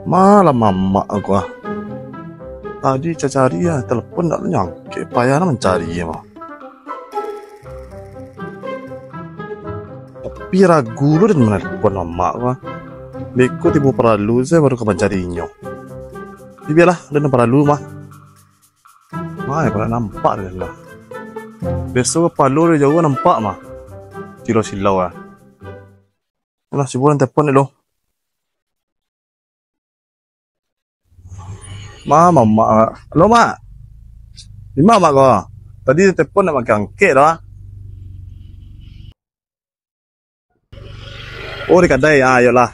Malah mama gua. Tadi cari ya, telepon tak nyangke, payah mencari ya mah. Tapi ragu lu dan menelpon mama gua. Beko tiba perlu saya baru kapan carinya. Biarlah, dan perlu mah. Mah ya pernah nampak dia lah. Besok palu dia jauh nampak mah. Silau-silau ah. Lah siburan telepon ni lo. Mama, halo mak. Di mana mak kau? Tadi telepon nak makan angket dah. Oh di kedai ah, yolah.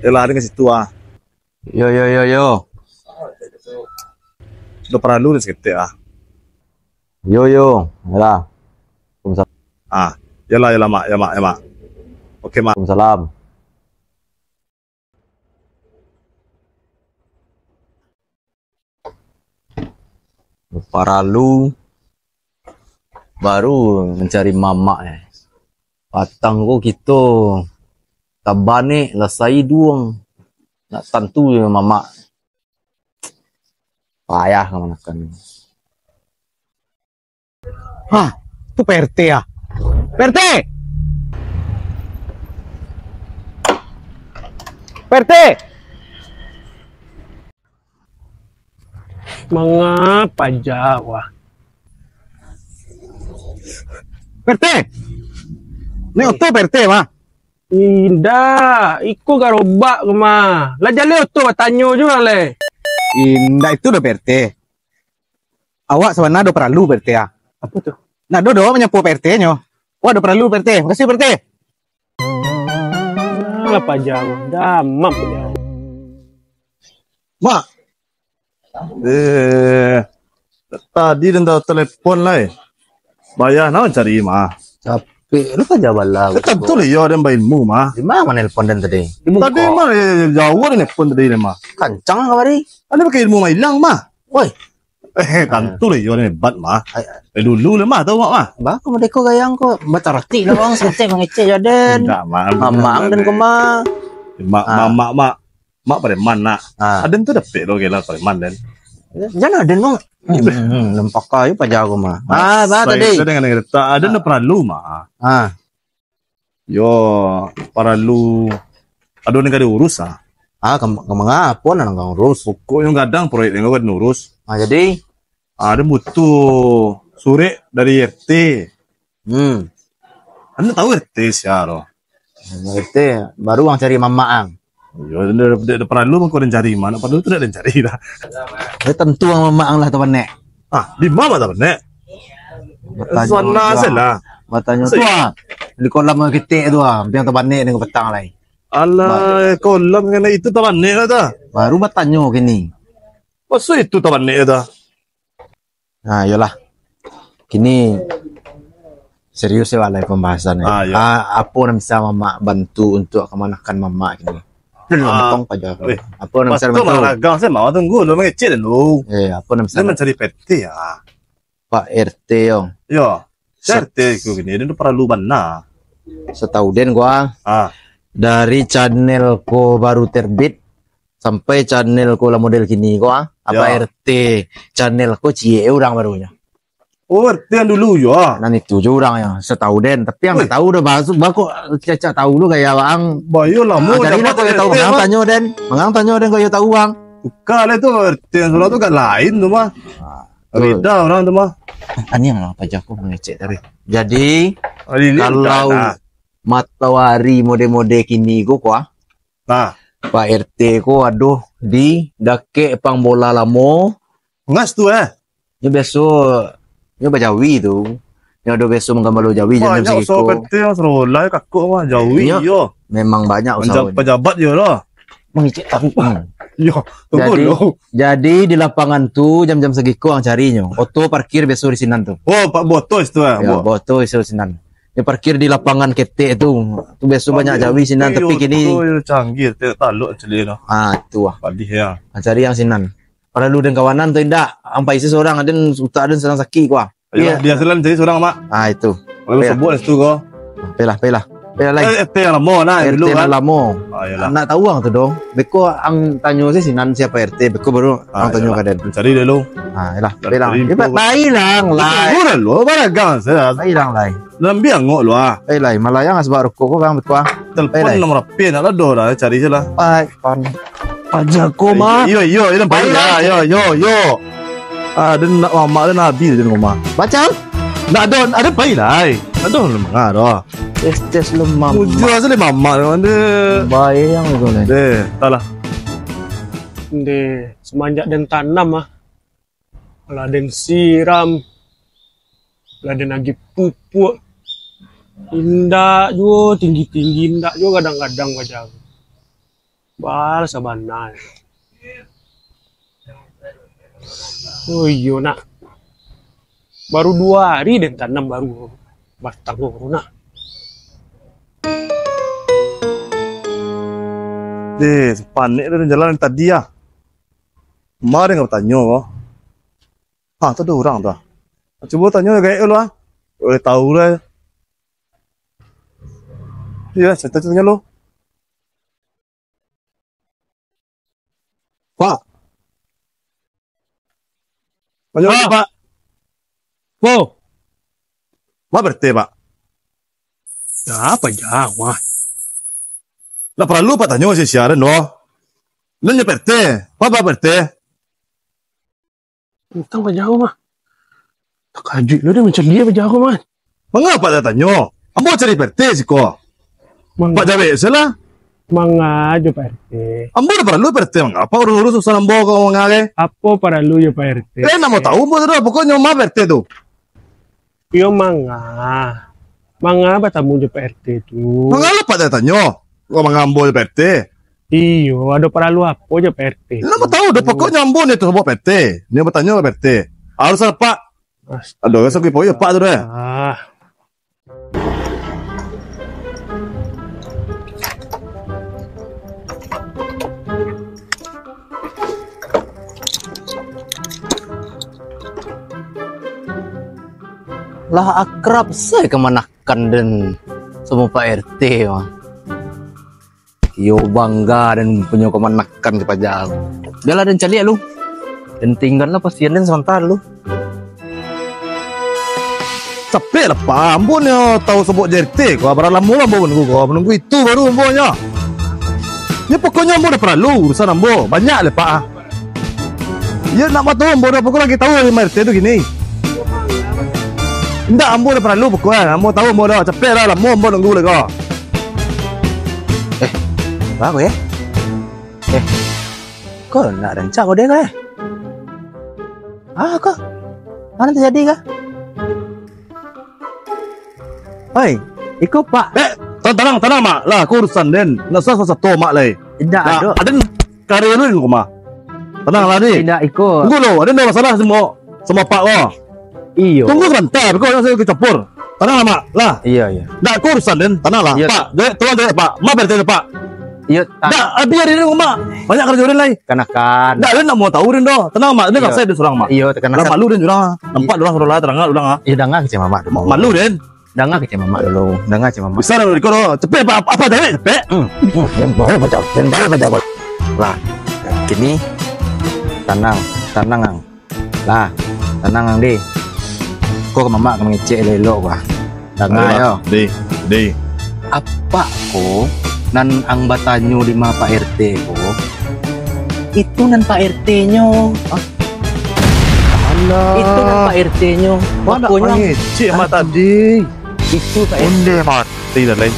Yolah ada kat situ ah. Yo. Sudah perlu ni seketik ah. Yo. Yalah. Waalaikumsalam. Ah, yolah mak, ya mak. Okey mak. Waalaikumsalam. Para lu baru mencari mama ya. Patang ko gitu. Tabane lasai duang. Nak tentu ya mama. Payah kemanakan. Hah, itu PRT ya? PRT! PRT! Mengapa Jawa? PRT! Ini oto PRT mah? Indah, iku garobak ke mah. Lah jale oto tanyo juga le. Indah itu udah PRT. Awak sebenarnya do perlu PRT ya? Apa tuh? Nah, do menyapu PRT-nya. Wah, do perlu PRT. Makasih PRT. Apa Jawa? Damam ya. Mak. Tadi dan tahu telepon lah. Bayar nak cari mah. Capek lu kan jawab lah. Tentu lah ya dan bainmu mah. Di mana nelpon dan tadi? Tadi mah jauh dan telepon tadi mah. Kancang kemari. Ada pakai ilmu mah hilang mah. Woi. Tentu lah ya dan hebat mah. Dulu lah mah tahu mah. Bah, kamu deko gayang kok. Baca roti lah bang. Sete mengecek jaden. Enggak mah. Mamang dan koma. Mak pada mana? Ada tu dapat lo gila pada mana? Jangan ada bang. Lempak kayu pajago mah. Bah tadi. Saya dengan cerita ada nak perlu mah. Yo perlu. Ada negara urus ah. Kamu ngapon nang urus. Pokok yang kadang proyek yang kau urus. Jadi ada butuh suri dari RT. Anda tahu RT siapa? RT baru ang cari mamaang. Yo, dah perlu kau dan cari mana? Perlu tu dah cari dah. Tentu ang mamaang lah teman nek. Di mana teman nek? Sana salah. Matanya tu di kolam kita tu yang teman nek dengan petang lai. Alah, kolam kena itu teman nek dah. Baru bertanya kini. Maksud itu teman nek dah. Nah, yolah. Kini serius ya walai pembahasannya. Apa yang bisa mama bantu untuk kemanakan mama kini? Lempong paja. Apa yang bisa bantu? Malah saya mau tunggu lo mengecek dulu. Apa yang bisa? Mencari PT ya. Pak RT yo. Yo, RT ku gini dia perlu mana? Setahu den gua. Dari channel ko baru terbit sampai channel ko lah model kini gua. Apa RT channel ko cie orang barunya. Oh, RT yang dulu ya. Nan itu je orang yang setahu den, tapi yang tahu udah bahas bako caca tahu lu kayak bang. Bayo lah mu. Jadi lah kau tahu mengang tanya den kau tahu bang. Bukan itu RT yang surat tu kan lain tu mah. Beda orang tu mah. Ani yang apa aja aku mengecek tapi. Jadi kalau matahari mode-mode kini gua Pak RT ko aduh di dake pang bola lamo. Ngas tu Ini besok ini bajawi tu. Yang ada besok menggambar jawi jam banyak usaha PT yang serolai kakak mah jawi yo. Memang banyak usaha. Pejabat je lah. Mengicik tapi. Yo, tunggu dulu. Jadi di lapangan tu jam-jam segiko ang carinya. Auto parkir besok di sinan tu. Oh, Pak Botos tu Ya, Boto di sinan. Dia parkir di lapangan ketek tu. Tu besok banyak jawi sinan tapi kini canggih tak taluk celi noh. Itu ah. Padih ya. Cari yang sinan. Pada lu dan kawanan tu indak. Ampai isi seorang ada utak ada sedang sakit kuah. Iya, dia selan jadi seorang mak. Itu. Kalau sebut itu kau. Pelah. Ya lah. RT yang lama nah RT dulu kan. lamo. Ayolah. Nak tahu ang tu dong. Beko ang tanyo si sinan siapa RT. Beko baru ang tanyo kaden. Cari dulu. Yalah. Cari Bilang. info. Bayi lang lai. Ora lo, baragang saya. Bayi lang lai. Lambiang ngok lo ah. Bayi lai. Malayang asbak rokok ko bang beko. Telepon nomor pin ala do lah cari je lah. Pai pan. Pajako mah. Yo, ini baik lah. Yo. Ah, dan nak mama dan nabi dan rumah. Baca. Nak ada baik lah. Ada lemah dah. Tes lemah. Mujur asal mama ada. Bayi yang itu nih. Deh, talah. Inde semenjak den tanam lah den siram, lah den lagi pupuk. Indah juga tinggi indah juga kadang-kadang wajah. Bal sabana. Oh iya nak. Baru 2 hari den tanam baru batang nak. Deh, panik dan jalan tadi ya. Kemarin nggak tanya kok. Ah, tu ada orang tu. Coba tanya kayak lo ah. Boleh tahu lah. Iya, saya tanya lo. Pak. Tanya Pak. Po, Pak berarti Pak. ya apa jawab? Lah perlu Pak tanya si siaran lo. Nanya berarti. Pak berarti. Tentang jawab mah. Tak kaji lo dia mencari dia jawab mah. Mengapa dia tanya? Ambo cari berarti sih kok. Pak Jabe salah. Mangajo Pak RT. Ambo dah perlu berarti mengapa urus urusan ambo kau mengale? Apa para lu ya Pak RT? Kena mau tahu ambo dah pokoknya mah berarti tu. Yo manga apa tamu jo Pak RT tu? Mengapa Pak dia tanya? Kau mengambo berarti. Iyo, ada para lu apa jo Pak RT? Lah mau tahu dah pokoknya ambo ni tu sebab berarti. Dia bertanya berarti. Harus Pak. Aduh, esok kita ya Pak tu dah. Ah, Lah akrab saya kemanakan dan semua Pak RT mah. Yo bangga dan punya kemanakan ke pajak. Biarlah dan cari lu. Dan tinggallah pasien dan sebentar lu. Capek lah Pak. Ambo ni tahu sebab JRT. Kau berapa lama ambo menunggu itu baru ambo nya. Ni pokoknya ambo dah perlu urusan ambo. Banyak lah Pak. Ya nak tahu ambo dah pokoknya kita tahu dari RT tu gini. Tidak ambo dah perlu pokoknya. Ambo tahu ambo dah capek lah lama ambo nunggu lagi kau. Bagus ya? Kau nak rencana kau dia kah? Kau? Mana terjadi kah? Oi, ikut Pak. Tenang mak. Lah aku urusan den. Nak satu mak lagi. Tidak ada. Ada karya lu ni kau mak. Tenang lah ni. Tidak ikut. Tunggu lo. Ada masalah semua Pak kau. Iyo. Tunggu sebentar. Kau yang saya campur. Tenang lah mak. Lah. Iya. Nak aku urusan den. Tenang lah. Iya. Pak. Tuan Pak. Mak berarti Pak. Iya. Dah, biar ini mak. Banyak kerja orang lain. Kanakan. Dah, dia nak mau tahu dia dah. Tenang mak. Dia tak saya dia seorang mak. Iyo, Lah kanakan. malu dia orang. Nampak dia orang suruh lah terang orang ah. Iya, dengar ke mama dulu. Malu dia. Dengar ke mama dulu. Dengar ke mama. Besar dia kau. Cepet apa dah cepet. Lah, kini tenang ang. Lah, tenang ang di. Kau ke mama mengecek lelok wah. Dengar yo. Di. Apa ko nan ang batanyo di mga Pak RT ko? Itu nan Pak RT nyo. Itu nan Pak RT nyo. Mana Pokoknya mengecek mak tadi. itu Pak RT. Onde mati dah lain.